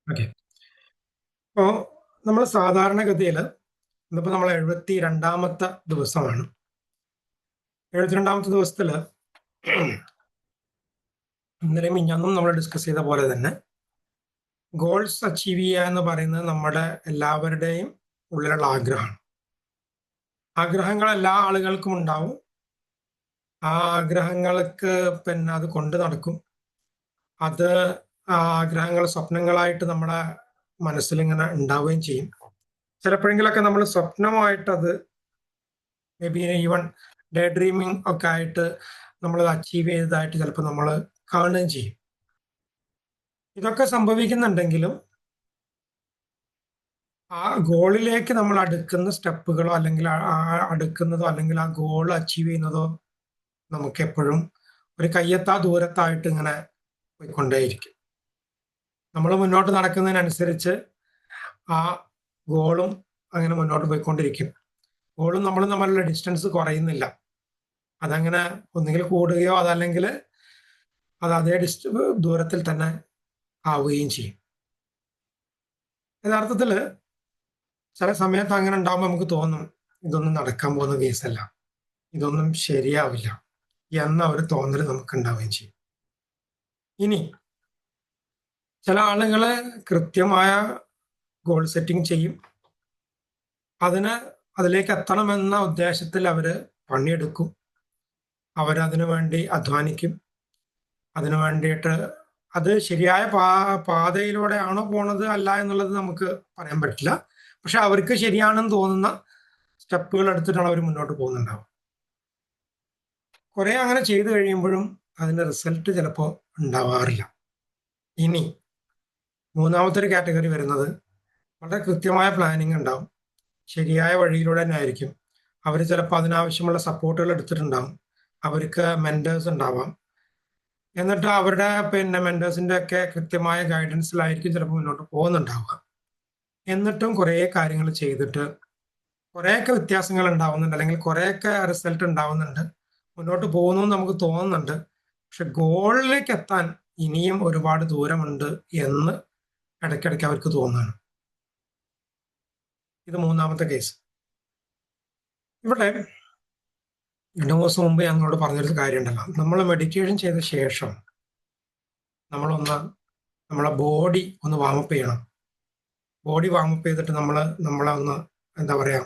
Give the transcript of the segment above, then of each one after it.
Okay. അപ്പോൾ നമ്മൾ സാധാരണഗതിയിൽ ഇന്നിപ്പോൾ നമ്മൾ 72ാമത്തെ ദിവസമാണ്. 72ാമത്തെ ദിവസത്തിൽ ഇന്നലെയും മിഞ്ഞാന്നും നമ്മൾ ഡിസ്കസ് ചെയ്ത പോലെ തന്നെ ഗോൾസ് അച്ചീവ് ചെയ്യുക എന്ന് പറയുന്നത് നമ്മുടെ എല്ലാവരുടെയും ഉള്ളിലുള്ള ആഗ്രഹമാണ്. ആഗ്രഹങ്ങൾ എല്ലാ ആളുകൾക്കും ഉണ്ടാവും. ആ ആഗ്രഹങ്ങൾക്ക് അത് കൊണ്ട് നടക്കും. അത് ആ ആഗ്രഹങ്ങൾ സ്വപ്നങ്ങളായിട്ട് നമ്മുടെ മനസ്സിലിങ്ങനെ ഉണ്ടാവുകയും ചെയ്യും. ചിലപ്പോഴെങ്കിലൊക്കെ നമ്മൾ സ്വപ്നമായിട്ട് അത് may be even day dreaming ഒക്കെ ആയിട്ട് നമ്മൾ അച്ചീവ് ചെയ്തതായിട്ട് ചിലപ്പോൾ നമ്മൾ കാണുകയും ചെയ്യും. ഇതൊക്കെ സംഭവിക്കുന്നുണ്ടെങ്കിലും ആ ഗോളിലേക്ക് നമ്മൾ അടുക്കുന്ന സ്റ്റെപ്പുകളോ അല്ലെങ്കിൽ അടുക്കുന്നതോ അല്ലെങ്കിൽ ആ ഗോൾ അച്ചീവ് ചെയ്യുന്നതോ നമുക്ക് എപ്പോഴും ഒരു കയ്യെത്താ ദൂരത്തായിട്ട് ഇങ്ങനെ പോയിക്കൊണ്ടേയിരിക്കും. നമ്മൾ മുന്നോട്ട് നടക്കുന്നതിനനുസരിച്ച് ആ ഗോളും അങ്ങനെ മുന്നോട്ട് പോയിക്കൊണ്ടിരിക്കും. ഗോളും നമ്മളും തമ്മിലുള്ള ഡിസ്റ്റൻസ് കുറയുന്നില്ല. അതങ്ങനെ ഒന്നുകിൽ കൂടുകയോ അതല്ലെങ്കിൽ അത് അതേ ദൂരത്തിൽ തന്നെ ആവുകയും ചെയ്യും. യഥാർത്ഥത്തിൽ ചില സമയത്ത് അങ്ങനെ ഉണ്ടാകുമ്പോൾ നമുക്ക് തോന്നും ഇതൊന്നും നടക്കാൻ പോകുന്ന കേസല്ല, ഇതൊന്നും ശരിയാവില്ല എന്ന ഒരു തോന്നൽ നമുക്ക് ഉണ്ടാവുകയും ചെയ്യും. ഇനി ചില ആളുകള് കൃത്യമായ ഗോൾ സെറ്റിംഗ് ചെയ്യും. അതിലേക്ക് എത്തണമെന്ന ഉദ്ദേശത്തിൽ അവര് പണിയെടുക്കും. അവരതിനു വേണ്ടി അധ്വാനിക്കും. അതിനു വേണ്ടിയിട്ട് അത് ശരിയായ പാതയിലൂടെയാണോ പോണത് അല്ല എന്നുള്ളത് നമുക്ക് പറയാൻ പറ്റില്ല. പക്ഷെ അവർക്ക് ശരിയാണെന്ന് തോന്നുന്ന സ്റ്റെപ്പുകൾ എടുത്തിട്ടാണ് അവർ മുന്നോട്ട് പോകുന്നുണ്ടാവും. കുറെ അങ്ങനെ ചെയ്തു കഴിയുമ്പോഴും അതിന്റെ റിസൾട്ട് ചിലപ്പോൾ ഉണ്ടാവാറില്ല. ഇനി മൂന്നാമത്തെ ഒരു കാറ്റഗറി വരുന്നത് വളരെ കൃത്യമായ പ്ലാനിങ് ഉണ്ടാവും. ശരിയായ വഴിയിലൂടെ തന്നെ ആയിരിക്കും. അവർ ചിലപ്പോൾ അതിനാവശ്യമുള്ള സപ്പോർട്ടുകൾ എടുത്തിട്ടുണ്ടാവും. അവർക്ക് മെന്റേഴ്സ് ഉണ്ടാവാം. എന്നിട്ട് അവരുടെ മെന്റേഴ്സിന്റെ ഒക്കെ കൃത്യമായ ഗൈഡൻസിലായിരിക്കും ചിലപ്പോൾ മുന്നോട്ട് പോകുന്നുണ്ടാവുക. എന്നിട്ടും കുറേ കാര്യങ്ങൾ ചെയ്തിട്ട് കുറേയൊക്കെ വ്യത്യാസങ്ങൾ ഉണ്ടാവുന്നുണ്ട്, അല്ലെങ്കിൽ കുറേയൊക്കെ റിസൾട്ട് ഉണ്ടാവുന്നുണ്ട്, മുന്നോട്ട് പോകുന്നു എന്ന് നമുക്ക് തോന്നുന്നുണ്ട്. പക്ഷെ ഗോളിലേക്ക് എത്താൻ ഇനിയും ഒരുപാട് ദൂരമുണ്ട് എന്ന് ഇടയ്ക്കിടയ്ക്ക് അവർക്ക് തോന്നുകയാണ്. ഇത് മൂന്നാമത്തെ കേസ്. ഇവിടെ 2 ദിവസം മുമ്പ് ഞങ്ങളോട് പറഞ്ഞൊരു കാര്യമുണ്ടല്ലോ, നമ്മൾ മെഡിറ്റേഷൻ ചെയ്ത ശേഷം നമ്മളെ ബോഡി ഒന്ന് വാമപ്പ് ചെയ്യണം. ബോഡി വാമപ്പ് ചെയ്തിട്ട് നമ്മളെ ഒന്ന് എന്താ പറയാ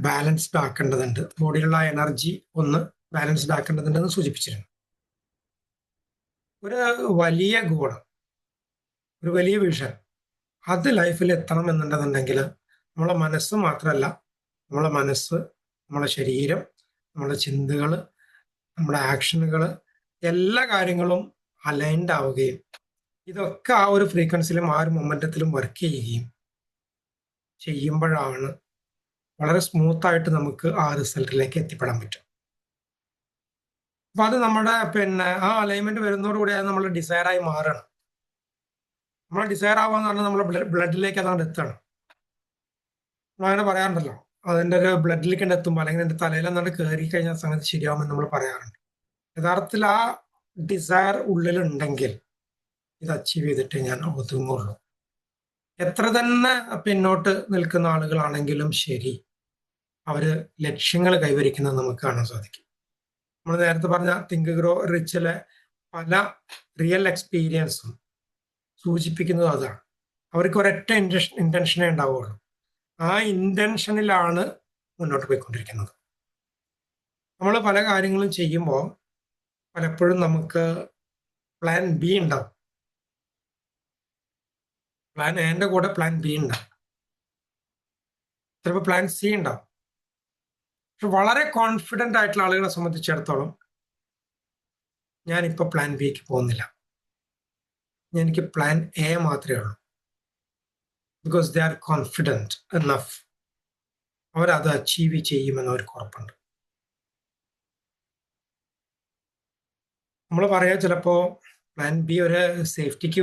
ബാലൻസ്ഡ് ആക്കേണ്ടതുണ്ട്. ബോഡിയിലുള്ള എനർജി ഒന്ന് ബാലൻസ്ഡ് ആക്കേണ്ടതുണ്ടെന്ന് സൂചിപ്പിച്ചിരുന്നു. ഒരു വലിയ ഗോൾ, ഒരു വലിയ വിഷൻ അത് ലൈഫിൽ എത്തണം എന്നുണ്ടെന്നുണ്ടെങ്കിൽ നമ്മളെ മനസ്സ് മാത്രമല്ല, നമ്മളെ മനസ്സ്, നമ്മളെ ശരീരം, നമ്മുടെ ചിന്തകൾ, നമ്മുടെ ആക്ഷനുകൾ, എല്ലാ കാര്യങ്ങളും അലൈൻഡ് ആവുകയും ഇതൊക്കെ ആ ഒരു ഫ്രീക്വൻസിയിലും ആ ഒരു മൊമെന്റത്തിലും വർക്ക് ചെയ്യുമ്പോഴാണ് വളരെ സ്മൂത്തായിട്ട് നമുക്ക് ആ റിസൾട്ടിലേക്ക് എത്തിപ്പെടാൻ പറ്റും. അപ്പൊ അത് നമ്മുടെ ആ അലൈൻമെന്റ് വരുന്നതോടുകൂടി അത് നമ്മൾ ഡിസയറായി മാറണം. നമ്മൾ ഡിസയർ ആവാന്ന് പറഞ്ഞാൽ നമ്മൾ ബ്ലഡിലേക്ക് അതാണ് എത്തണം. നമ്മളങ്ങനെ പറയാറുണ്ടല്ലോ, അതിന്റെ ഒരു ബ്ലഡിലേക്ക് എത്തുമ്പോൾ അല്ലെങ്കിൽ എന്റെ തലയിൽ എന്നാണ്ട് കയറി കഴിഞ്ഞാൽ സംഗതി ശരിയാവുമെന്ന് നമ്മൾ പറയാറുണ്ട്. യഥാർത്ഥത്തിൽ ആ ഡിസയർ ഉള്ളിലുണ്ടെങ്കിൽ ഇത് അച്ചീവ് ചെയ്തിട്ട് ഞാൻ ഒതുങ്ങുള്ളൂ. എത്ര തന്നെ പിന്നോട്ട് നിൽക്കുന്ന ആളുകളാണെങ്കിലും ശരി, അവര് ലക്ഷ്യങ്ങൾ കൈവരിക്കുന്നത് നമുക്ക് കാണാൻ സാധിക്കും. നമ്മൾ നേരത്തെ പറഞ്ഞ തിങ്ക് ഗ്രോ റിച്ചിലെ പല റിയൽ എക്സ്പീരിയൻസും സൂചിപ്പിക്കുന്നത് അതാണ്. അവർക്ക് ഒരൊറ്റ ഇന്റൻഷനേ ഉണ്ടാവുള്ളൂ. ആ ഇന്റൻഷനിലാണ് മുന്നോട്ട് പോയിക്കൊണ്ടിരിക്കുന്നത്. നമ്മൾ പല കാര്യങ്ങളും ചെയ്യുമ്പോൾ പലപ്പോഴും നമുക്ക് പ്ലാൻ ബി ഉണ്ടാവും, പ്ലാൻ എന്റെ കൂടെ പ്ലാൻ ബി ഉണ്ടാവും, ചിലപ്പോൾ പ്ലാൻ സി ഉണ്ടാവും. പക്ഷെ വളരെ കോൺഫിഡന്റ് ആയിട്ടുള്ള ആളുകളെ സംബന്ധിച്ചിടത്തോളം ഞാനിപ്പോൾ പ്ലാൻ ബിക്ക് പോകുന്നില്ല, എനിക്ക് പ്ലാൻ എ മാത്രമേ ഉള്ളൂ. Because they are confident enough. അവരത് അച്ചീവ് ചെയ്യുമെന്ന് അവർക്ക് ഉറപ്പുണ്ട്. നമ്മൾ പറയാ ചിലപ്പോ പ്ലാൻ ബി ഒരു സേഫ്റ്റിക്ക്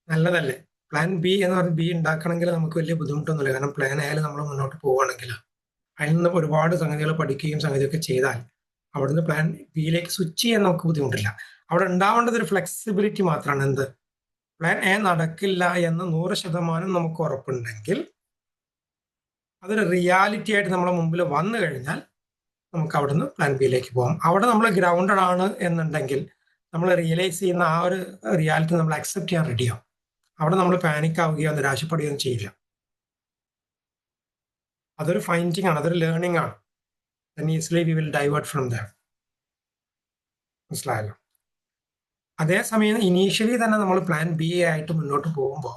നല്ലതല്ലേ. പ്ലാൻ ബി എന്ന് പറഞ്ഞ് ബി ഉണ്ടാക്കണമെങ്കിൽ നമുക്ക് വലിയ ബുദ്ധിമുട്ടൊന്നുമില്ല. കാരണം പ്ലാൻ എയിൽ നമ്മൾ മുന്നോട്ട് പോവുകയാണെങ്കിൽ അതിൽ നിന്ന് ഒരുപാട് സംഗതികൾ പഠിക്കുകയും സംഗതിയൊക്കെ ചെയ്താൽ അവിടുന്ന് പ്ലാൻ ബിയിലേക്ക് സ്വിച്ച് ചെയ്യാൻ നമുക്ക് ബുദ്ധിമുട്ടില്ല. അവിടെ ഉണ്ടാവേണ്ടത് ഒരു ഫ്ലെക്സിബിലിറ്റി മാത്രമാണ്. എന്ത് പ്ലാൻ എ നടക്കില്ല എന്ന് 100% നമുക്ക് ഉറപ്പുണ്ടെങ്കിൽ അതൊരു റിയാലിറ്റി ആയിട്ട് നമ്മുടെ മുമ്പിൽ വന്നു കഴിഞ്ഞാൽ നമുക്ക് അവിടുന്ന് പ്ലാൻ ബിയിലേക്ക് പോകാം. അവിടെ നമ്മൾ ഗ്രൗണ്ടഡ് ആണ് എന്നുണ്ടെങ്കിൽ നമ്മൾ റിയലൈസ് ചെയ്യുന്ന ആ ഒരു റിയാലിറ്റി നമ്മൾ അക്സെപ്റ്റ് ചെയ്യാൻ റെഡിയാവും. അവിടെ നമ്മൾ പാനിക് ആവുകയോ നിരാശപ്പെടുകയോ ചെയ്യില്ല. അതൊരു ഫൈൻഡിങ് ആണ്, അതൊരു ലേണിംഗ് ആണ്. then easily we will divert from there. മനസ്സിലായല്ലോ? അതേസമയം ഇനീഷ്യലി തന്നെ നമ്മൾ പ്ലാൻ ബി ആയിട്ട് മുന്നോട്ട് പോകുമ്പോൾ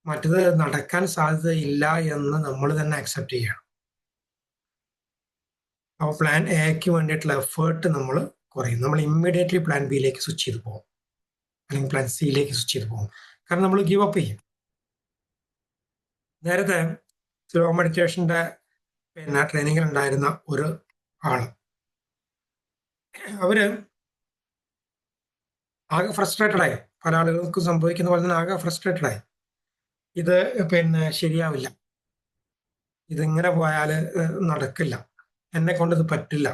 മറ്റത് നടക്കാൻ സാധ്യതയില്ല എന്ന് നമ്മൾ തന്നെ അക്സെപ്റ്റ് ചെയ്യണം. അപ്പോൾ പ്ലാൻ എക്ക് വേണ്ടിയിട്ടുള്ള എഫേർട്ട് നമ്മൾ കുറയും. നമ്മൾ ഇമ്മീഡിയറ്റ്ലി പ്ലാൻ ബിയിലേക്ക് സ്വിച്ച് ചെയ്ത് പോകും, അല്ലെങ്കിൽ പ്ലാൻ സിയിലേക്ക് സ്വിച്ച് ചെയ്ത് പോകും. കാരണം നമ്മൾ ഗീവ് അപ്പ് ചെയ്യും. നേരത്തെ സ്ലോ മെഡിറ്റേഷന്റെ ട്രെയിനിങ്ങിൽ ഉണ്ടായിരുന്ന ഒരു ആള്, അവര് ആകെ ഫ്രസ്ട്രേറ്റഡ് ആയി. പല ആളുകൾക്കും സംഭവിക്കുന്ന പോലെ തന്നെ ആകെ ഫ്രസ്ട്രേറ്റഡ് ആയി. ഇത് ശരിയാവില്ല, ഇതിങ്ങനെ പോയാൽ നടക്കില്ല, എന്നെ കൊണ്ട് ഇത് പറ്റില്ല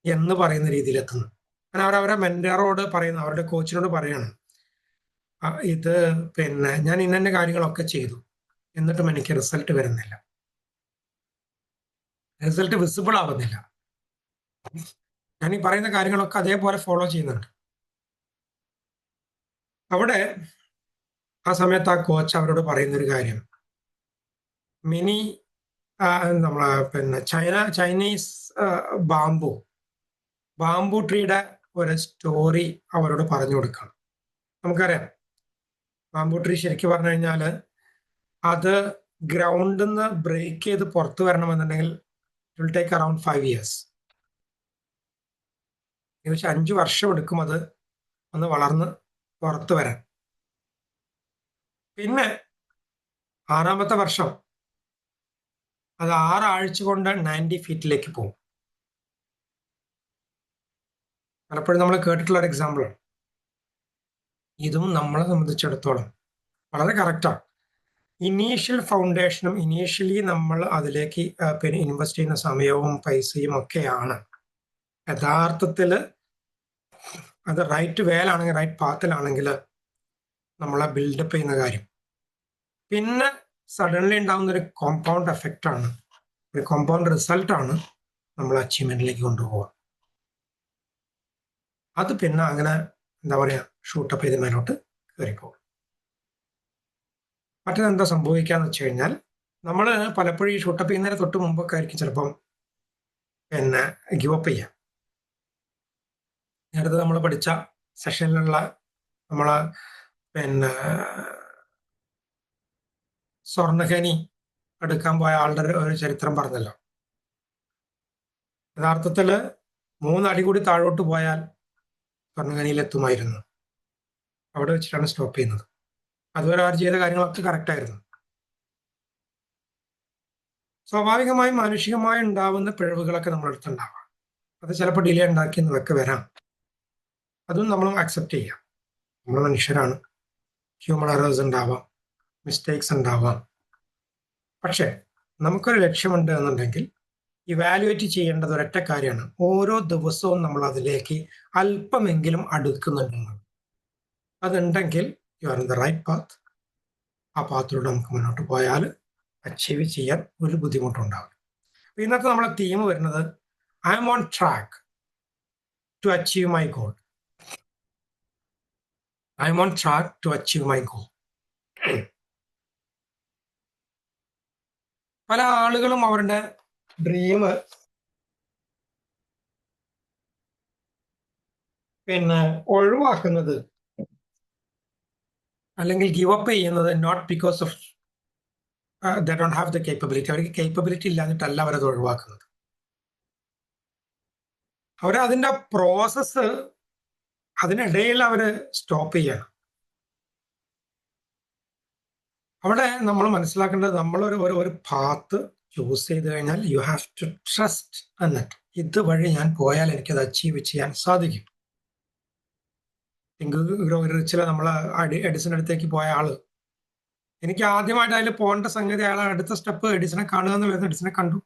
എന്ന് പറയുന്ന രീതിയിൽ എത്തുന്നു. അങ്ങനെ അവരവരെ മെന്ററോട് പറയുന്നു, അവരുടെ കോച്ചിനോട് പറയാണ്, ഇത് ഞാൻ ഇന്ന കാര്യങ്ങളൊക്കെ ചെയ്തു, എന്നിട്ടും എനിക്ക് റിസൾട്ട് വരുന്നില്ല, റിസൾട്ട് വിസിബിൾ ആവുന്നില്ല. ഞാൻ ഈ പറയുന്ന കാര്യങ്ങളൊക്കെ അതേപോലെ ഫോളോ ചെയ്യുന്നുണ്ട്. അവിടെ ആ സമയത്ത് ആ കോച്ച് അവരോട് പറയുന്നൊരു കാര്യം, മിനി നമ്മളെ ചൈനീസ് ബാംബു ട്രീയുടെ ഒരു സ്റ്റോറി അവരോട് പറഞ്ഞു കൊടുക്കണം. നമുക്കറിയാം, ബാംബു ട്രീ ശരിക്കും പറഞ്ഞു കഴിഞ്ഞാൽ അത് ഗ്രൗണ്ടിൽ നിന്ന് ബ്രേക്ക് ചെയ്ത് പുറത്തു വരണമെന്നുണ്ടെങ്കിൽ it will take around 5 years. ഏകദേശം 5 വർഷം എടുക്കും അത് ഒന്ന് വളർന്ന് പുറത്തു വരാൻ. പിന്നെ 6ാമത്തെ വർഷം അത് 6 ആഴ്ച കൊണ്ട് 90 ഫീറ്റിലേക്ക് പോകും. പലപ്പോഴും നമ്മൾ കേട്ടിട്ടുള്ള ഒരു എക്സാമ്പിളാണ്. ഇതും നമ്മളെ സംബന്ധിച്ചിടത്തോളം വളരെ കറക്റ്റാണ്. ഇനീഷ്യൽ ഫൗണ്ടേഷനും ഇനീഷ്യലി നമ്മൾ അതിലേക്ക് ഇൻവെസ്റ്റ് ചെയ്യുന്ന സമയവും പൈസയും ഒക്കെയാണ് യഥാർത്ഥത്തിൽ അത് റൈറ്റ് വേലാണെങ്കിൽ, റൈറ്റ് പാത്തിലാണെങ്കിൽ നമ്മളെ ബിൽഡപ്പ് ചെയ്യുന്ന കാര്യം. പിന്നെ സഡൻലി ഉണ്ടാകുന്ന ഒരു കോമ്പൗണ്ട് എഫക്റ്റ് ആണ്, ഒരു കോമ്പൗണ്ട് റിസൾട്ടാണ് നമ്മൾ അച്ചീവ്മെന്റിലേക്ക് കൊണ്ടുപോകുക. അത് പിന്നെ അങ്ങനെ എന്താ പറയുക, ഷൂട്ടപ്പ് ചെയ്ത് മേലോട്ട് കയറിപ്പോകും. മറ്റേതെന്താ സംഭവിക്കാന്ന് വെച്ച് കഴിഞ്ഞാൽ, നമ്മൾ പലപ്പോഴും ഈ ഷൂട്ടപ്പ് ചെയ്യുന്നതിന് തൊട്ട് മുമ്പൊക്കെ ആയിരിക്കും ചിലപ്പം ഗിവ് അപ്പ് ചെയ്യാം. നേരത്തെ നമ്മൾ പഠിച്ച സെഷനിലുള്ള നമ്മളെ സ്വർണ്ണഖനി എടുക്കാൻ പോയ ആളുടെ ഒരു ചരിത്രം പറഞ്ഞല്ലോ. യഥാർത്ഥത്തിൽ 3 അടി കൂടി താഴോട്ട് പോയാൽ സ്വർണ്ണഖനിയിലെത്തുമായിരുന്നു. അവിടെ വെച്ചിട്ടാണ് സ്റ്റോപ്പ് ചെയ്യുന്നത്. അതുവരെ അവർ ചെയ്ത കാര്യങ്ങളൊക്കെ കറക്റ്റ് ആയിരുന്നു. സ്വാഭാവികമായും മാനുഷികമായി ഉണ്ടാവുന്ന പിഴവുകളൊക്കെ നമ്മളടുത്ത് ഉണ്ടാവാം. അത് ചിലപ്പോൾ ഡിലേ ഉണ്ടാക്കിയെന്നതൊക്കെ വരാം. അതും നമ്മൾ അക്സെപ്റ്റ് ചെയ്യാം. നമ്മൾ മനുഷ്യരാണ്, ഹ്യൂമൻ എറേഴ്സ് ഉണ്ടാവാം, മിസ്റ്റേക്സ് ഉണ്ടാവാം. പക്ഷെ നമുക്കൊരു ലക്ഷ്യമുണ്ട് എന്നുണ്ടെങ്കിൽ ഇവാലുവേറ്റ് ചെയ്യേണ്ടത് ഒരൊറ്റ കാര്യമാണ്, ഓരോ ദിവസവും നമ്മൾ അതിലേക്ക് അല്പമെങ്കിലും അടുക്കുന്നുണ്ടെന്ന്. അതുണ്ടെങ്കിൽ you are in the right path. ആ പാത്തിലൂടെ നമുക്ക് മുന്നോട്ട് പോയാൽ അച്ചീവ് ചെയ്യാൻ ഒരു ബുദ്ധിമുട്ടുണ്ടാവില്ല. ഇന്നത്തെ നമ്മളെ തീം വരുന്നത് I'm on track to achieve my goal. I'm on track to achieve my goal. പല ആളുകളും അവരുടെ ഡ്രീം ഒഴിവാക്കുന്നത് അല്ലെങ്കിൽ ഗിവ് അപ്പ് ചെയ്യുന്നത് not because of they don't have the capability. അവർക്ക് കേപ്പബിലിറ്റി ഇല്ലാഞ്ഞിട്ടല്ല അവരത് ഒഴിവാക്കുന്നത്. അവരതിൻ്റെ പ്രോസസ്സ് അതിനിടയിൽ അവർ സ്റ്റോപ്പ് ചെയ്യണം. അവിടെ നമ്മൾ മനസ്സിലാക്കേണ്ടത്, നമ്മളൊരു പാത്ത് ചൂസ് ചെയ്ത് കഴിഞ്ഞാൽ യു ഹാവ് ടു ട്രസ്റ്റ് എന്നിട്ട് ഇതുവഴി ഞാൻ പോയാൽ എനിക്കത് അച്ചീവ് ചെയ്യാൻ സാധിക്കും. റിച്ചിലെ നമ്മൾ എഡിസന്റെ അടുത്തേക്ക് പോയ ആള്, എനിക്ക് ആദ്യമായിട്ട് അതിൽ പോകേണ്ട സംഗതി അയാൾ അടുത്ത സ്റ്റെപ്പ് എഡിസനെ കാണുക എന്ന് വരുന്ന, എഡിസനെ കണ്ടു.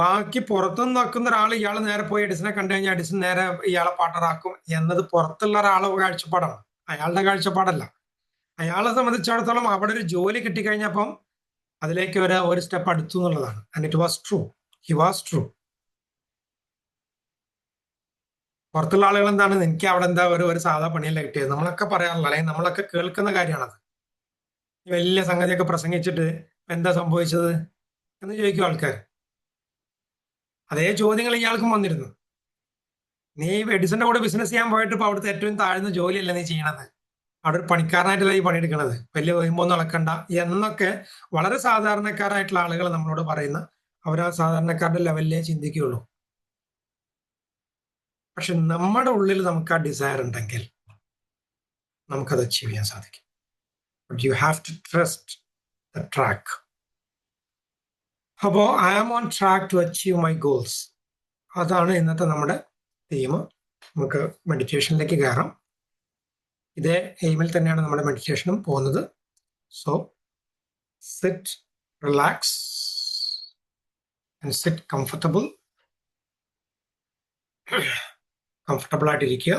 ബാക്കി പുറത്തുനിന്ന് നോക്കുന്ന ഒരാൾ ഇയാൾ നേരെ പോയി എഡിസനെ കണ്ടു കഴിഞ്ഞാൽ എഡിസൺ നേരെ ഇയാളെ പാർട്ണറാക്കും എന്നത് പുറത്തുള്ള ഒരാളെ കാഴ്ചപ്പാടാണ്, അയാളുടെ കാഴ്ചപ്പാടല്ല. അയാളെ സംബന്ധിച്ചിടത്തോളം അവിടെ ഒരു ജോലി കിട്ടിക്കഴിഞ്ഞപ്പം അതിലേക്ക് ഒരു സ്റ്റെപ്പ് അടുത്തു എന്നുള്ളതാണ്. And it was true, he was true. പുറത്തുള്ള ആളുകൾ എന്താണ്, എനിക്ക് അവിടെ എന്താ ഒരു സാധാ പണിയല്ല കിട്ടിയത്, നമ്മളൊക്കെ പറയാറില്ല, അല്ലെങ്കിൽ നമ്മളൊക്കെ കേൾക്കുന്ന കാര്യമാണത്. വലിയ സംഗതിയൊക്കെ പ്രസംഗിച്ചിട്ട് എന്താ സംഭവിച്ചത് എന്ന് ചോദിക്കും ആൾക്കാർ. അതേ ചോദ്യങ്ങൾ ഇയാൾക്കും വന്നിരുന്നു. നീ എഡിസന്റെ കൂടെ ബിസിനസ് ചെയ്യാൻ പോയിട്ട് ഇപ്പൊ അവിടുത്തെ ഏറ്റവും താഴ്ന്ന ജോലിയല്ല നീ ചെയ്യണത്, അവിടെ ഒരു പണിക്കാരനായിട്ടല്ല ഈ പണിയെടുക്കണത്, വലിയ വരുമ്പൊന്നും നടക്കണ്ട എന്നൊക്കെ വളരെ സാധാരണക്കാരായിട്ടുള്ള ആളുകൾ നമ്മളോട് പറയുന്ന, അവർ ആ സാധാരണക്കാരുടെ ലെവലിലേ ചിന്തിക്കുകയുള്ളൂ. പക്ഷെ നമ്മുടെ ഉള്ളിൽ നമുക്ക് ആ ഡിസയർ ഉണ്ടെങ്കിൽ നമുക്കത് അച്ചീവ് ചെയ്യാൻ സാധിക്കും. But you have to trust the track. അപ്പോൾ I am on track to achieve my goals, അതാണ് ഇന്നത്തെ നമ്മുടെ തീം. നമുക്ക് മെഡിറ്റേഷനിലേക്ക് കയറാം. ഇതേ എയിമിൽ തന്നെയാണ് നമ്മുടെ മെഡിറ്റേഷനും പോകുന്നത്. So sit, relax and sit comfortable. Comfortable ആയിട്ടിരിക്കുക.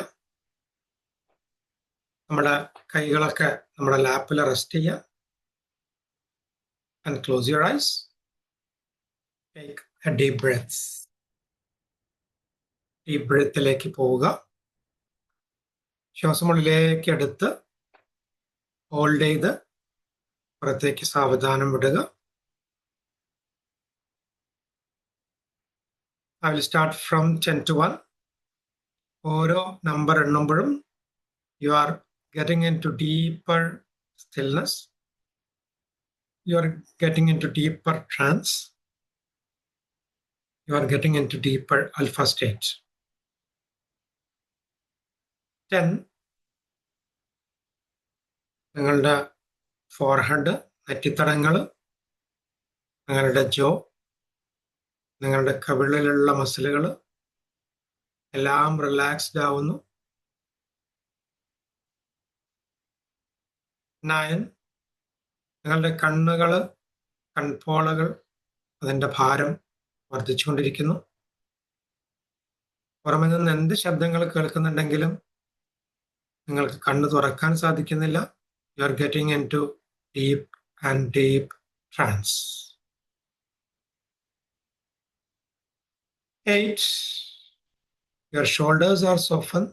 നമ്മുടെ കൈകളൊക്കെ നമ്മുടെ ലാപ്പിൽ റെസ്റ്റ് ചെയ്യുക. And close your eyes. Take a deep breath. Deep ബ്രെത്തിലേക്ക് പോവുക. ശ്വാസമുള്ളിലേക്ക് എടുത്ത് ഹോൾഡ് ചെയ്ത് പുറത്തേക്ക് സാവധാനം വിടുക. I will start from 10 to 1. ഓരോ number എണ്ണുമ്പോഴും you are getting into deeper stillness. You are getting into deeper trance. You are getting into deeper alpha state. 10. നിങ്ങളുടെ ഫോർഹെഡ്, നെറ്റിത്തടങ്ങൾ, നിങ്ങളുടെ ജോ, നിങ്ങളുടെ കവിളിലുള്ള മസിലുകൾ എല്ലാം റിലാക്സ്ഡ് ആവുന്നു. 9. നിങ്ങളുടെ കണ്ണുകൾ, കൺപോളകൾ, അതിൻ്റെ ഭാരം വർദ്ധിച്ചുകൊണ്ടിരിക്കുന്നു. പുറമെ നിന്ന് എന്ത് ശബ്ദങ്ങൾ കേൾക്കുന്നുണ്ടെങ്കിലും നിങ്ങൾക്ക് കണ്ണ് തുറക്കാൻ സാധിക്കുന്നില്ല. You are getting into deep and deep trance. 8. Your shoulders are softened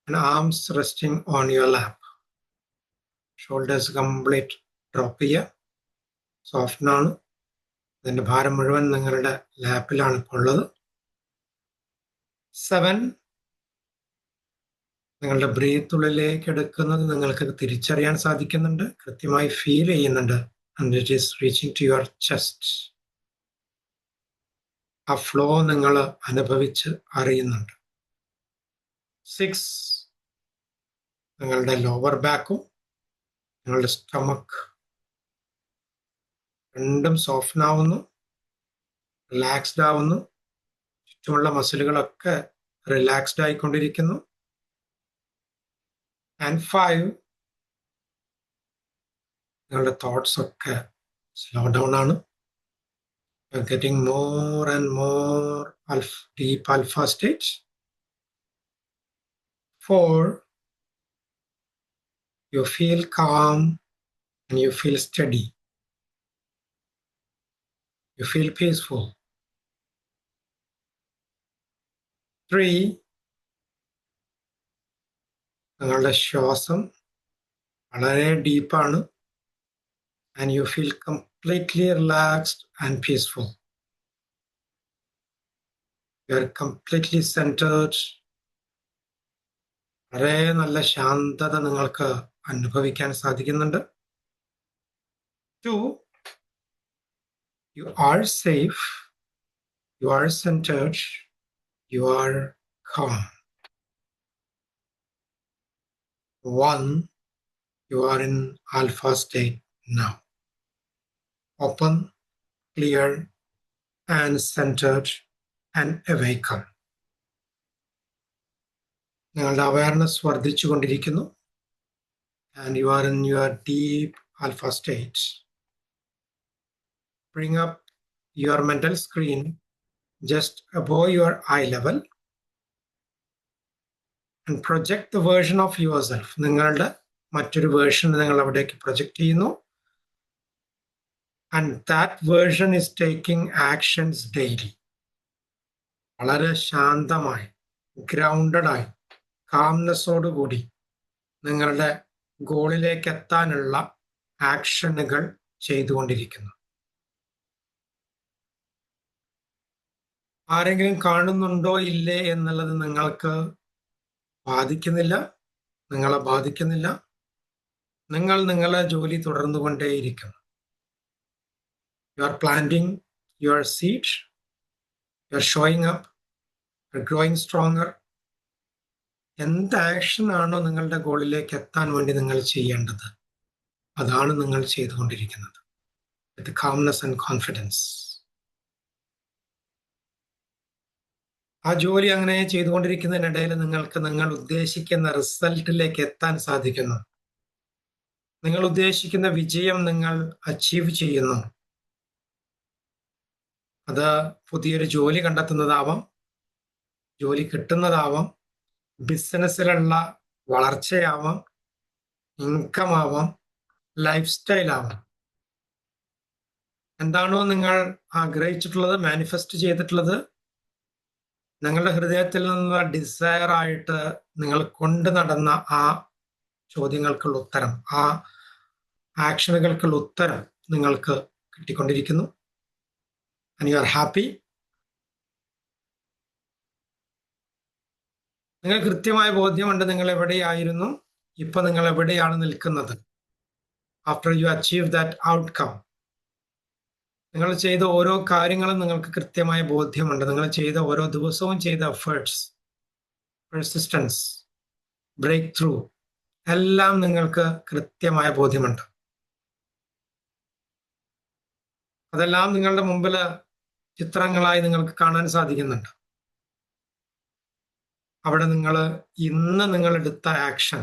and arms resting on your lap. Shoulders complete drop ചെയ്യുക, സോഫ്റ്റ് ആണ്. അതിൻ്റെ ഭാരം മുഴുവൻ നിങ്ങളുടെ ലാപ്പിലാണ് ഇപ്പോൾ ഉള്ളത്. 7. നിങ്ങളുടെ ബ്രീത്ത് ഉള്ളിലേക്ക് എടുക്കുന്നത് നിങ്ങൾക്ക് തിരിച്ചറിയാൻ സാധിക്കുന്നുണ്ട്, കൃത്യമായി ഫീൽ ചെയ്യുന്നുണ്ട്. And it is reaching to your chest. ആ ഫ്ലോ നിങ്ങൾ അനുഭവിച്ച് അറിയുന്നുണ്ട്. 6. നിങ്ങളുടെ ലോവർ ബാക്കും നിങ്ങളുടെ സ്റ്റൊമക്ക് രണ്ടും സോഫ്റ്റ് ആവുന്നു, റിലാക്സ്ഡ് ആവുന്നു. ചുറ്റുമുള്ള മസിലുകളൊക്കെ റിലാക്സ്ഡ് ആയിക്കൊണ്ടിരിക്കുന്നു. ആൻഡ് 5. നിങ്ങളുടെ തോട്ട്സ് ഒക്കെ സ്ലോ ഡൗൺ ആണ്. You're getting more and more deep alpha states. 4. You feel calm and you feel steady. You feel peaceful. 3. നിങ്ങളുടെ ശ്വാസം വളരെ ഡീപ്പാണ്. And you feel completely relaxed and peaceful. You are completely centered. വളരെ നല്ല ശാന്തത നിങ്ങൾക്ക് അനുഭവിക്കാൻ സാധിക്കുന്നുണ്ട്. 2. You are safe. You are centered. You are calm. 1. You are in alpha state now. Open, clear, and centered, and awaken. നിങ്ങളുടെ awareness വർദ്ധിച്ചുകൊണ്ടിരിക്കുന്നു. And you are in your deep alpha state. Bring up your mental screen just above your eye level and project the version of yourself. നിങ്ങളുടെ മറ്റൊരു version നിങ്ങൾ അവിടേക്ക് project ചെയ്യുന്നു. And that version is taking actions daily. വളരെ ശാന്തമായി, grounded ആയി, കാംനെസ്സോടുകൂടി നിങ്ങളുടെ ഗോളിലേക്ക് എത്താനുള്ള ആക്ഷനുകൾ ചെയ്തുകൊണ്ടിരിക്കുന്നു. ആരെങ്കിലും കാണുന്നുണ്ടോ ഇല്ലേ എന്നുള്ളത് നിങ്ങൾക്ക് ബാധിക്കുന്നില്ല, നിങ്ങളെ ബാധിക്കുന്നില്ല. നിങ്ങൾ നിങ്ങളെ ജോലി തുടർന്നുകൊണ്ടേയിരിക്കുന്നു. You are planting your seed, you are showing up, you are growing stronger. എന്ത് ആക്ഷൻ ആണോ നിങ്ങളുടെ ഗോളിലേക്ക് എത്താൻ വേണ്ടി നിങ്ങൾ ചെയ്യേണ്ടത്, അതാണ് നിങ്ങൾ ചെയ്തുകൊണ്ടിരിക്കുന്നത്. With calmness and confidence. ആ ജോലി അങ്ങനെ ചെയ്തുകൊണ്ടിരിക്കുന്നതിനിടയിൽ നിങ്ങൾക്ക് നിങ്ങൾ ഉദ്ദേശിക്കുന്ന റിസൾട്ടിലേക്ക് എത്താൻ സാധിക്കുന്നു. നിങ്ങൾ ഉദ്ദേശിക്കുന്ന വിജയം നിങ്ങൾ അച്ചീവ് ചെയ്യുന്നു. അത് പുതിയൊരു ജോലി കണ്ടെത്തുന്നതാവാം, ജോലി കിട്ടുന്നതാവാം, ബിസിനസ്സിലുള്ള വളർച്ചയാവാം, ഇൻകം ആവാം, ലൈഫ് സ്റ്റൈൽ ആവാം. എന്താണോ നിങ്ങൾ ആഗ്രഹിച്ചിട്ടുള്ളത്, മാനിഫെസ്റ്റ് ചെയ്തിട്ടുള്ളത്, നിങ്ങളുടെ ഹൃദയത്തിൽ നിന്നുള്ള ഡിസയർ ആയിട്ട് നിങ്ങൾ കൊണ്ടു നടന്ന ആ ചോദ്യങ്ങൾക്കുള്ള ഉത്തരം, ആ ആക്ഷനുകൾക്കുള്ള ഉത്തരം നിങ്ങൾക്ക് കിട്ടിക്കൊണ്ടിരിക്കുന്നു. And you are happy. നിങ്ങൾ കൃത്യമായ ബോധ്യമുണ്ട് നിങ്ങൾ എവിടെയായിരുന്നു, ഇപ്പൊ നിങ്ങൾ എവിടെയാണ് നിൽക്കുന്നത്. After you achieve that outcome, നിങ്ങൾ ചെയ്ത ഓരോ കാര്യങ്ങളും നിങ്ങൾക്ക് കൃത്യമായ ബോധ്യമുണ്ട്. നിങ്ങൾ ചെയ്ത ഓരോ ദിവസവും ചെയ്ത എഫേർട്സ്, പെർസിസ്റ്റൻസ്, ബ്രേക്ക് ത്രൂ എല്ലാം നിങ്ങൾക്ക് കൃത്യമായ ബോധ്യമുണ്ട്. അതെല്ലാം നിങ്ങളുടെ മുമ്പിൽ ചിത്രങ്ങളായി നിങ്ങൾക്ക് കാണാൻ സാധിക്കുന്നുണ്ട്. അവിടെ ഇന്ന് നിങ്ങൾ എടുത്ത ആക്ഷൻ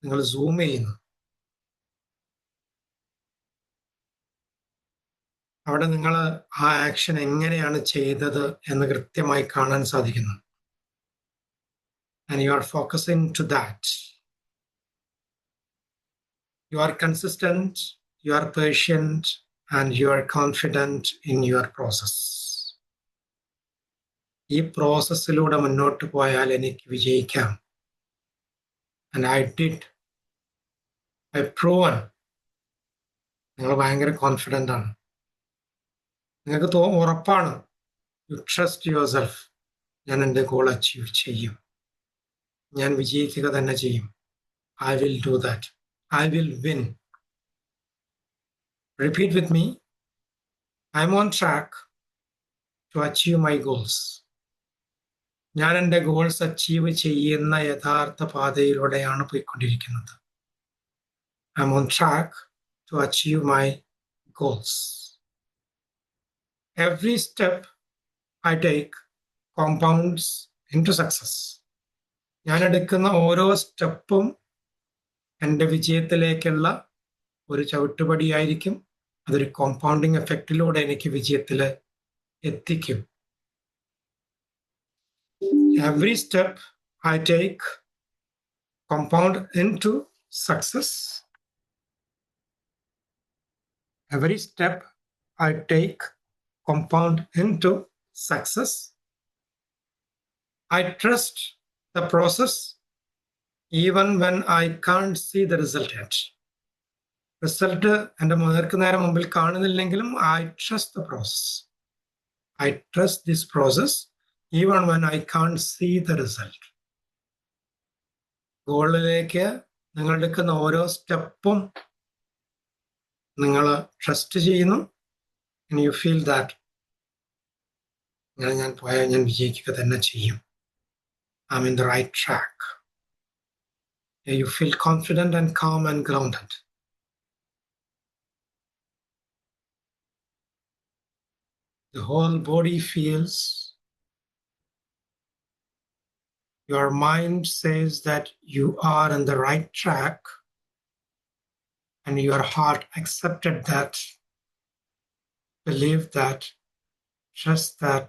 നിങ്ങൾ സൂം ചെയ്യുന്നു. അവിടെ നിങ്ങൾ ആ ആക്ഷൻ എങ്ങനെയാണ് ചെയ്തത് എന്ന് കൃത്യമായി കാണാൻ സാധിക്കുന്നു. And you are focusing to that. You are consistent, you are patient, and you are confident in your process. ഈ പ്രോസസ്സിലൂടെ മുന്നോട്ട് പോയാൽ എനിക്ക് വിജയിക്കാം. And I did. I proven. നിങ്ങൾ ഭയങ്കര കോൺഫിഡൻ്റ് ആണ്. നിങ്ങൾക്ക് ഉറപ്പാണ്. You trust your self. ഞാൻ എൻ്റെ ഗോൾ അച്ചീവ് ചെയ്യും, ഞാൻ വിജയിക്കുക തന്നെ ചെയ്യും. I will do that. I will win. Repeat with me. I'm on track to achieve my goals. ഞാൻ എൻ്റെ ഗോൾസ് അച്ചീവ് ചെയ്യുന്ന യഥാർത്ഥ പാതയിലൂടെയാണ് പോയിക്കൊണ്ടിരിക്കുന്നത്. I'm on track to achieve my goals. Every step I take compounds into success. ഞാൻ എടുക്കുന്ന ഓരോ സ്റ്റെപ്പും എൻ്റെ വിജയത്തിലേക്കുള്ള ഒരു ചവിട്ടുപടിയായിരിക്കും. അതൊരു കോമ്പൗണ്ടിങ് എഫക്റ്റിലൂടെ എനിക്ക് വിജയത്തിൽ എത്തിക്കും. Every step I take compound into success. Every step I take compound into success. I trust the process even when I can't see the result yet. Result എൻ്റെ നേർക്ക് മുമ്പിൽ കാണുന്നില്ലെങ്കിലും I trust the process. I trust this process even when I can't see the result. ഗോളിലേക്ക് നിങ്ങൾ എടുക്കുന്ന ഓരോ സ്റ്റെപ്പും നിങ്ങൾ trust ചെയ്യുന്നു. And you feel that ഞാൻ പോയാൽ ഞാൻ വിജയിക്കുക തന്നെ ചെയ്യും. I'm in the right track. You feel confident and calm and grounded. The whole body feels. Your mind says that you are on the right track, and your heart accepted that. believe that, trust that,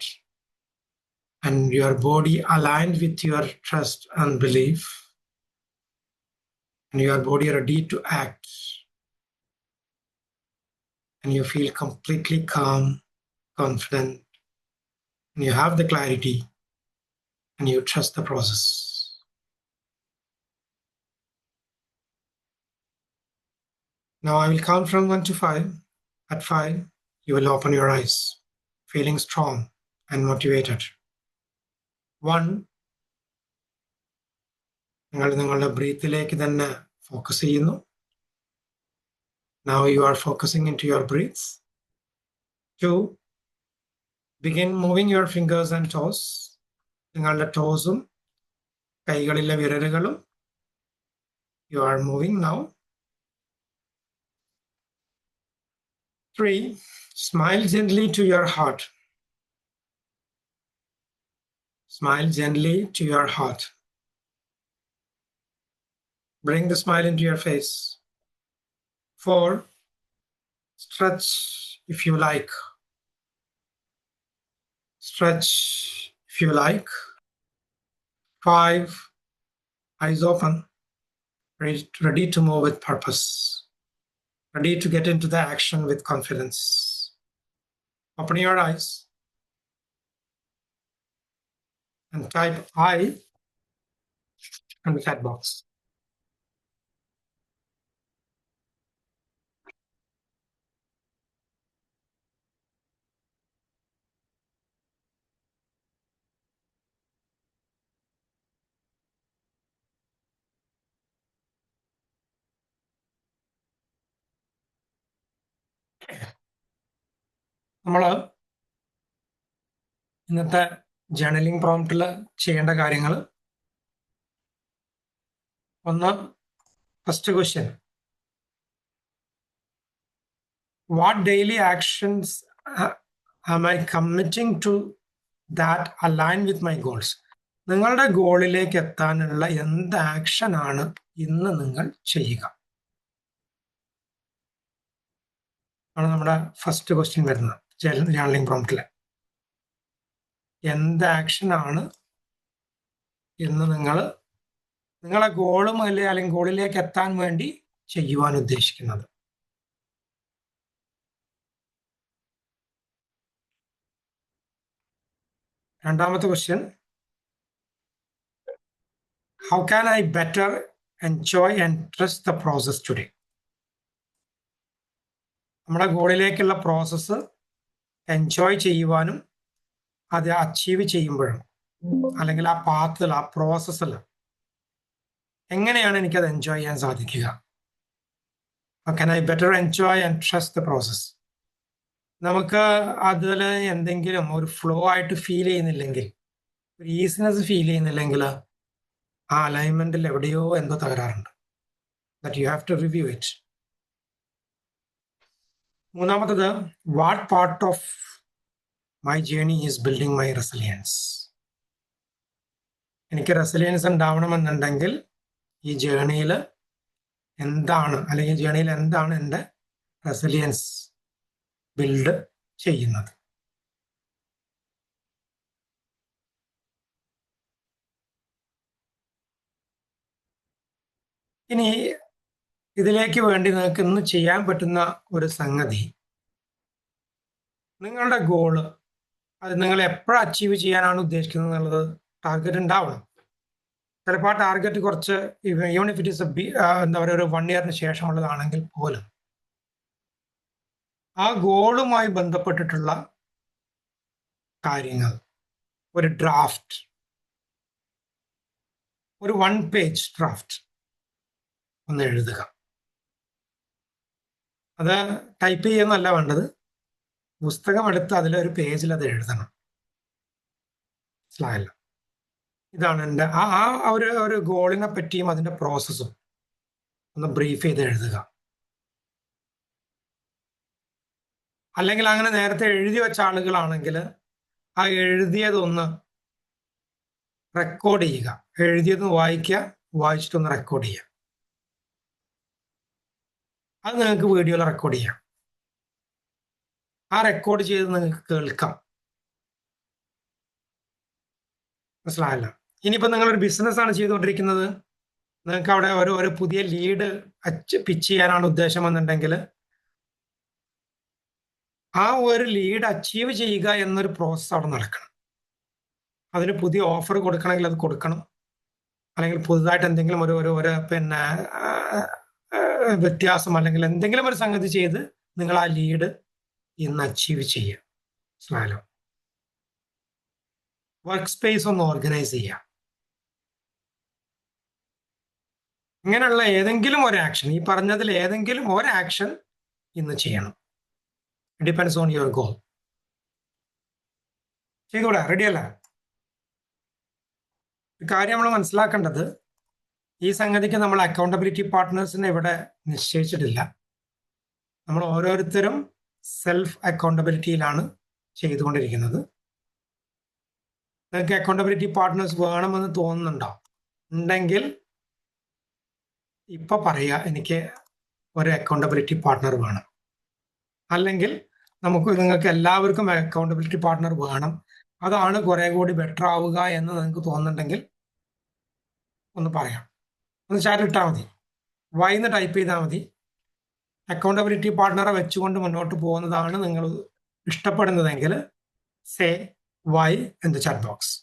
and your body aligned with your trust and belief, and your body ready to act, and you feel completely calm, confident, and you have the clarity, and you trust the process. Now I will count from 1 to 5. At 5, you will open your eyes, feeling strong and motivated. 1, നിങ്ങൾ നിങ്ങളുടെ ബ്രീത്തിലേക്ക് തന്നെ focus ചെയ്യുന്നു. Now you are focusing into your breaths. 2, begin moving your fingers and toes. നിങ്ങളുടെ ടോസും കൈകളിലെ വിരലുകളും you are moving now. 3, smile gently to your heart. Smile gently to your heart. Bring the smile into your face. 4, stretch if you like. Stretch if you like. 5, eyes open, ready to move with purpose, ready to get into the action with confidence. Open your eyes and type I in the chat box. നമ്മൾ ഇന്നത്തെ journaling പ്രോംപ്റ്റിൽ ചെയ്യേണ്ട കാര്യങ്ങൾ, ഒന്ന്, first question, what daily actions am I committing to that align with my goals? നിങ്ങളുടെ ഗോളിലേക്ക് എത്താനുള്ള എന്ത് ആക്ഷനാണ് ഇന്ന് നിങ്ങൾ ചെയ്യുക? ആണ് നമ്മുടെ ഫസ്റ്റ് ക്വസ്റ്റ്യൻ വരുന്നത് ജേർണലിംഗ് പ്രോംപ്റ്റിൽ. എന്ത് ആക്ഷനാണ് ഇന്ന് നിങ്ങളെ ഗോളും അല്ലെങ്കിൽ ഗോളിലേക്ക് എത്താൻ വേണ്ടി ചെയ്യുവാൻ ഉദ്ദേശിക്കുന്നത്? രണ്ടാമത്തെ question, how can I better enjoy and trust the process today? നമ്മുടെ ഗോളിലേക്കുള്ള പ്രോസസ്സ് എൻജോയ് ചെയ്യുവാനും അത് അച്ചീവ് ചെയ്യുമ്പോഴും, അല്ലെങ്കിൽ ആ പാത്തിൽ, ആ പ്രോസസ്സിൽ എങ്ങനെയാണ് എനിക്കത് എൻജോയ് ചെയ്യാൻ സാധിക്കുക? How can I better enjoy and trust the process? നമുക്ക് അതിൽ എന്തെങ്കിലും ഒരു ഫ്ലോ ആയിട്ട് ഫീൽ ചെയ്യുന്നില്ലെങ്കിൽ, ഒരു ഈസിനെസ് ഫീൽ ചെയ്യുന്നില്ലെങ്കിൽ, ആ അലൈൻമെന്റിൽ എവിടെയോ എന്തോ തകരാറുണ്ട്. That you have to review it. മൂന്നാമത്തത്, what part of my journey is building my resilience? എനിക്ക് റെസിലിയൻസ് ഉണ്ടാവണമെന്നുണ്ടെങ്കിൽ ഈ ജേർണിയിൽ എന്താണ്, അല്ലെങ്കിൽ ജേർണിയിൽ എന്താണ് എൻ്റെ റെസിലിയൻസ് ബിൽഡ് ചെയ്യുന്നത്? ഇനി ഇതിലേക്ക് വേണ്ടി നിങ്ങൾക്ക് ഇന്ന് ചെയ്യാൻ പറ്റുന്ന ഒരു സംഗതി, നിങ്ങളുടെ ഗോള് അത് നിങ്ങൾ എപ്പോഴും അച്ചീവ് ചെയ്യാനാണ് ഉദ്ദേശിക്കുന്നത് എന്നുള്ളത് ടാർഗറ്റ് ഉണ്ടാവണം. ചിലപ്പോൾ ആ ടാർഗറ്റ് കുറച്ച് ഈവൻ ഇഫ് ഇറ്റ് ഇസ് എന്താ പറയുക, ഒരു 1 ഇയറിന് ശേഷമുള്ളതാണെങ്കിൽ പോലും ആ ഗോളുമായി ബന്ധപ്പെട്ടിട്ടുള്ള കാര്യങ്ങൾ ഒരു ഡ്രാഫ്റ്റ്, ഒരു 1 പേജ് ഡ്രാഫ്റ്റ് ഒന്ന് എഴുതുക. അത് ടൈപ്പ് ചെയ്യുന്നല്ല വേണ്ടത്, പുസ്തകം എടുത്ത് അതിലൊരു പേജിൽ അത് എഴുതണം. മനസ്സിലായല്ലോ? ഇതാണ് എൻ്റെ ഒരു ഗോളിനെ പറ്റിയും അതിൻ്റെ പ്രോസസ്സും ഒന്ന് ബ്രീഫ് ചെയ്ത് എഴുതുക. അല്ലെങ്കിൽ അങ്ങനെ നേരത്തെ എഴുതി വെച്ച ആളുകളാണെങ്കിൽ ആ എഴുതിയതൊന്ന് റെക്കോർഡ് ചെയ്യുക. എഴുതിയത് വായിക്കുക, വായിച്ചിട്ടൊന്ന് റെക്കോർഡ് ചെയ്യുക. അത് നിങ്ങൾക്ക് വീഡിയോയിൽ റെക്കോർഡ് ചെയ്യാം. ആ റെക്കോർഡ് ചെയ്ത് നിങ്ങൾക്ക് കേൾക്കാം. മനസ്സിലായല്ലോ? ഇനിയിപ്പോ നിങ്ങളൊരു ബിസിനസ് ആണ് ചെയ്തുകൊണ്ടിരിക്കുന്നത്, നിങ്ങൾക്ക് അവിടെ ഒരു പുതിയ ലീഡ് പിച്ച് ചെയ്യാനാണ് ഉദ്ദേശം എന്നുണ്ടെങ്കിൽ ആ ഒരു ലീഡ് അച്ചീവ് ചെയ്യുക എന്നൊരു പ്രോസസ്സ് അവിടെ നടക്കണം. അതിന് പുതിയ ഓഫർ കൊടുക്കണമെങ്കിൽ അത് കൊടുക്കണം, അല്ലെങ്കിൽ പുതുതായിട്ട് എന്തെങ്കിലും ഒരു പിന്നെ വ്യത്യാസം അല്ലെങ്കിൽ എന്തെങ്കിലും ഒരു സംഗതി ചെയ്ത് നിങ്ങൾ ആ ലീഡ് ഇന്ന് അച്ചീവ് ചെയ്യുക. മനസ്സിലായല്ലോ? വർക്ക് സ്പേസ് ഒന്ന് ഓർഗനൈസ് ചെയ്യുക. ഇങ്ങനെയുള്ള ഏതെങ്കിലും ഒരു ആക്ഷൻ, ഈ പറഞ്ഞതിൽ ഏതെങ്കിലും ഒരു ആക്ഷൻ ഇന്ന് ചെയ്യണം. Depends on your goal. ചെയ്തൂടെ? റെഡിയല്ല? കാര്യം നമ്മൾ മനസ്സിലാക്കേണ്ടത്, ഈ സംഗതിക്ക് നമ്മൾ അക്കൗണ്ടബിലിറ്റി പാർട്ട്നേഴ്സിനെ ഇവിടെ നിശ്ചയിച്ചിട്ടില്ല. നമ്മൾ ഓരോരുത്തരും സെൽഫ് അക്കൗണ്ടബിലിറ്റിയിലാണ് ചെയ്തുകൊണ്ടിരിക്കുന്നത്. നിങ്ങൾക്ക് അക്കൗണ്ടബിലിറ്റി പാർട്ട്നേഴ്സ് വേണമെന്ന് തോന്നുന്നുണ്ടോ? ഉണ്ടെങ്കിൽ ഇപ്പൊ പറയുക, എനിക്ക് ഒരു അക്കൗണ്ടബിലിറ്റി പാർട്ട്ണർ വേണം. അല്ലെങ്കിൽ നിങ്ങൾക്ക് എല്ലാവർക്കും അക്കൗണ്ടബിലിറ്റി പാർട്ട്ണർ വേണം, അതാണ് കുറെ കൂടി ബെറ്റർ ആവുക എന്ന് നിങ്ങൾക്ക് തോന്നുന്നുണ്ടെങ്കിൽ ഒന്ന് പറയാം. ഒന്ന് ചാറ്റ് ഇട്ടാൽ മതി, വൈന്ന് ടൈപ്പ് ചെയ്താൽ മതി. അക്കൗണ്ടബിലിറ്റി പാർട്ട്ണറെ വെച്ചുകൊണ്ട് മുന്നോട്ട് പോകുന്നതാണ് നിങ്ങൾ ഇഷ്ടപ്പെടുന്നതെങ്കിൽ say Y in the chat box.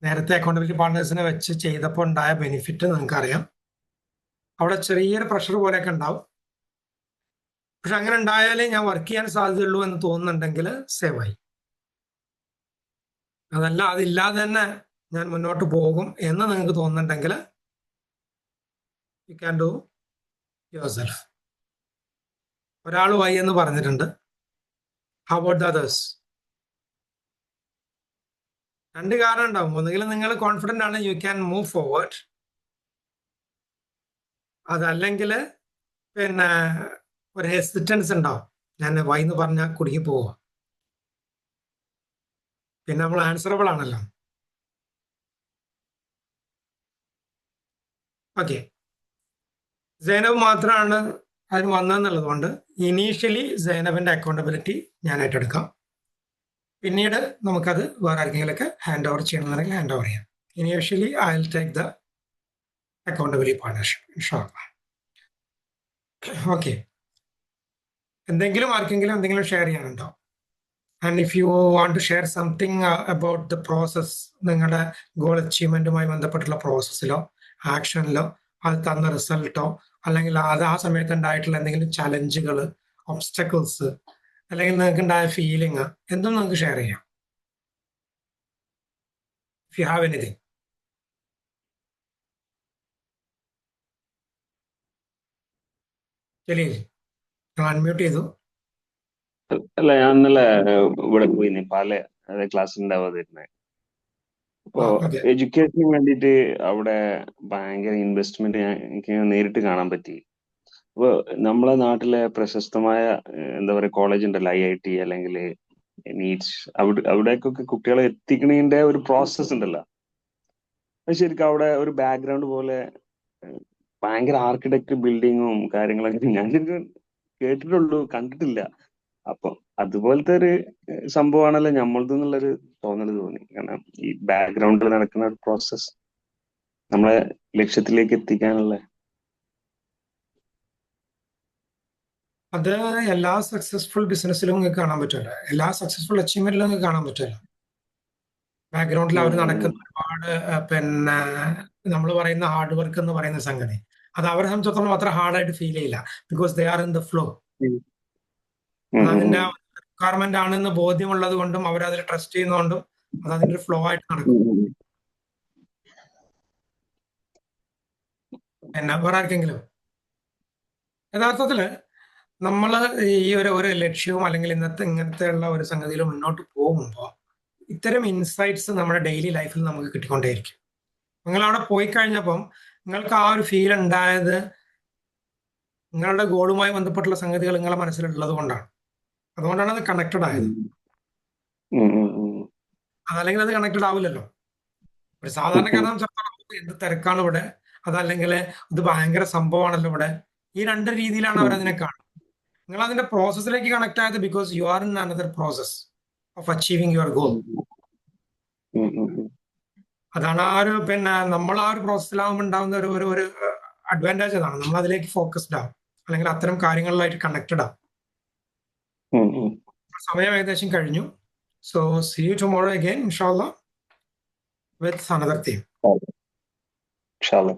നേരത്തെ അക്കൗണ്ടബിലിറ്റി പാർട്ട്നേഴ്സിനെ വെച്ച് ചെയ്തപ്പോൾ ഉണ്ടായ ബെനിഫിറ്റ് നിങ്ങൾക്കറിയാം. അവിടെ ചെറിയൊരു പ്രഷർ പോലെയൊക്കെ ഉണ്ടാവും, പക്ഷെ അങ്ങനെ ഉണ്ടായാലേ ഞാൻ വർക്ക് ചെയ്യാൻ സാധ്യതയുള്ളൂ എന്ന് തോന്നുന്നുണ്ടെങ്കിൽ സേവ് ആയി. അതല്ല, അതില്ലാതെ തന്നെ ഞാൻ മുന്നോട്ട് പോകും എന്ന് നിങ്ങൾക്ക് തോന്നുന്നുണ്ടെങ്കിൽ you can do your self. ഒരാൾ വൈ എന്ന് പറഞ്ഞിട്ടുണ്ട്. How about the others? രണ്ട് കാരണം ഉണ്ടാവും. ഒന്നുകിൽ നിങ്ങൾ കോൺഫിഡന്റ് ആണ്, യു ക്യാൻ മൂവ് ഫോർവേഡ്. അതല്ലെങ്കിൽ പിന്നെ ഒരു ഹെസിറ്റൻസ് ഉണ്ടാവും, ഞാൻ വൈ എന്ന് പറഞ്ഞാൽ കുടുങ്ങി പോവുക. പിന്നെ നമ്മൾ ആൻസറബിൾ ആണല്ലോ. ഓക്കെ, സൈനബ് മാത്രമാണ് അതിന് വന്നതെന്നുള്ളത് കൊണ്ട് ഇനീഷ്യലി സൈനബിന്റെ അക്കൗണ്ടബിലിറ്റി ഞാൻ ഏറ്റെടുക്കാം. പിന്നീട് നമുക്കത് വേറെ ആർക്കെങ്കിലൊക്കെ ഹാൻഡ് ഓവർ ചെയ്യണമെന്നുണ്ടെങ്കിൽ ഹാൻഡ് ഓവർ ചെയ്യാം. Initially I will take the accountability partnership ഇൻഷാല്ലാഹ്. ഓക്കെ, ആർക്കെങ്കിലും എന്തെങ്കിലും ഷെയർ ചെയ്യാനുണ്ടോ? And if you want to share something about the process, നിങ്ങളുടെ ഗോൾ അച്ചീവ്മെന്റുമായി ബന്ധപ്പെട്ടുള്ള പ്രോസസ്സിലോ ആക്ഷനിലോ അത് തന്ന റിസൾട്ടോ, അല്ലെങ്കിൽ അത് ആ സമയത്ത് ഉണ്ടായിട്ടുള്ള എന്തെങ്കിലും ചലഞ്ചുകൾ, ഒബ്സ്റ്റക്കിൾസ്, അല്ലെങ്കിൽ നിങ്ങൾക്ക് ഉണ്ടായ ഫീലിംഗ്, എന്തും നിങ്ങൾക്ക് ഷെയർ ചെയ്യാം. If you have anything. Jaleel, unmute ചെയ്തു. അല്ല, ഞാൻ ഇന്നലെ ഇവിടെ പോയി നേപ്പാളിലെ ക്ലാസ് ഉണ്ടാവാതിരുന്നേ. അപ്പോ ഓക്കെ. എഡ്യൂക്കേഷന് വേണ്ടിയിട്ട് അവിടെ ഭയങ്കര ഇൻവെസ്റ്റ്മെന്റ് എനിക്ക് നേരിട്ട് കാണാൻ പറ്റി. അപ്പൊ നമ്മളെ നാട്ടിലെ പ്രശസ്തമായ എന്താ പറയാ കോളേജ് ഉണ്ടല്ലോ, IIT അല്ലെങ്കിൽ നീറ്റ്സ്, അവിടേക്കൊക്കെ കുട്ടികളെ എത്തിക്കണതിന്റെ ഒരു പ്രോസസ് ഉണ്ടല്ലോ. അത് ശരിക്കും അവിടെ ഒരു ബാക്ക്ഗ്രൗണ്ട് പോലെ ഭയങ്കര ആർക്കിടെക്ട് ബിൽഡിങ്ങും കാര്യങ്ങളൊക്കെ ഞാൻ ശരിക്കും കേട്ടിട്ടുള്ളൂ, കണ്ടിട്ടില്ല. അപ്പൊ അതുപോലത്തെ ഒരു സംഭവമാണല്ലോ നമ്മളത് എന്നുള്ളൊരു തോന്നല് തോന്നി. കാരണം ഈ ബാക്ക്ഗ്രൗണ്ടിൽ നടക്കുന്ന ഒരു പ്രോസസ് നമ്മളെ ലക്ഷ്യത്തിലേക്ക് എത്തിക്കാനുള്ള. അത് എല്ലാ സക്സസ്ഫുൾ ബിസിനസ്സിലും നിങ്ങൾക്ക് കാണാൻ പറ്റുമല്ലോ, എല്ലാ സക്സസ്ഫുൾ അച്ചീവ്മെന്റിലും നിങ്ങൾക്ക് കാണാൻ പറ്റുമല്ലോ. ബാക്ക്ഗ്രൗണ്ടിൽ അവർ നടക്കുന്ന ഒരുപാട് പിന്നെ നമ്മൾ പറയുന്ന ഹാർഡ് വർക്ക് എന്ന് പറയുന്ന സംഗതി, അത് അവരെ സംബന്ധിച്ചിടത്തോളം അത്ര ഹാർഡായിട്ട് ഫീൽ ചെയ്യില്ല. Because they are in the flow. അത് അതിന്റെ റിക്വയർമെന്റ് ആണെന്ന് ബോധ്യമുള്ളത് കൊണ്ടും അവരതിൽ ട്രസ്റ്റ് ചെയ്യുന്നതുകൊണ്ടും അത് അതിന്റെ ഫ്ലോ ആയിട്ട് നടക്കും. പിന്നെ വേറെ ആർക്കെങ്കിലും യഥാർത്ഥത്തില് നമ്മൾ ഈ ഒരു ലക്ഷ്യവും അല്ലെങ്കിൽ ഇങ്ങനത്തെ ഉള്ള ഒരു സംഗതിയിൽ മുന്നോട്ട് പോകുമ്പോൾ ഇത്തരം ഇൻസൈറ്റ്സ് നമ്മുടെ ഡെയിലി ലൈഫിൽ നമുക്ക് കിട്ടിക്കൊണ്ടേയിരിക്കും. നിങ്ങൾ അവിടെ പോയി കഴിഞ്ഞപ്പം നിങ്ങൾക്ക് ആ ഒരു ഫീൽ ഉണ്ടായത് നിങ്ങളുടെ ഗോളുമായി ബന്ധപ്പെട്ടുള്ള സംഗതികൾ നിങ്ങളുടെ മനസ്സിലുള്ളത് കൊണ്ടാണ്. അതുകൊണ്ടാണ് അത് കണക്റ്റഡ് ആയത്. അതല്ലെങ്കിൽ അത് കണക്റ്റഡ് ആവില്ലല്ലോ. ഒരു സാധാരണക്കാരനെ സംബന്ധിച്ചിടത്തോളം എന്ത് തിരക്കാണ് ഇവിടെ, അതല്ലെങ്കിൽ ഇത് ഭയങ്കര സംഭവമാണല്ലോ ഇവിടെ. ഈ രണ്ട് രീതിയിലാണ് അവരതിനെ കാണുന്നത്. നിങ്ങൾ അതിന്റെ പ്രോസസ്സിലേക്ക് കണക്ട് ആയത് because you are in another process of achieving your goal. അതാണ് ആ ഒരു നമ്മൾ ആ ഒരു പ്രോസസ്സിലാവുമ്പോൾ ഉണ്ടാകുന്ന ഒരു അഡ്വാൻറ്റേജ് അതാണ്. നമ്മൾ അതിലേക്ക് ഫോക്കസ്ഡ് ആവും, അല്ലെങ്കിൽ അത്തരം കാര്യങ്ങളിലായിട്ട് കണക്റ്റഡ് ആവും. സമയം ഏകദേശം കഴിഞ്ഞു. So see you tomorrow again ഇൻഷാല്ലാ വിത്ത് അനദർ തീം. ഇൻഷാല്ലാ.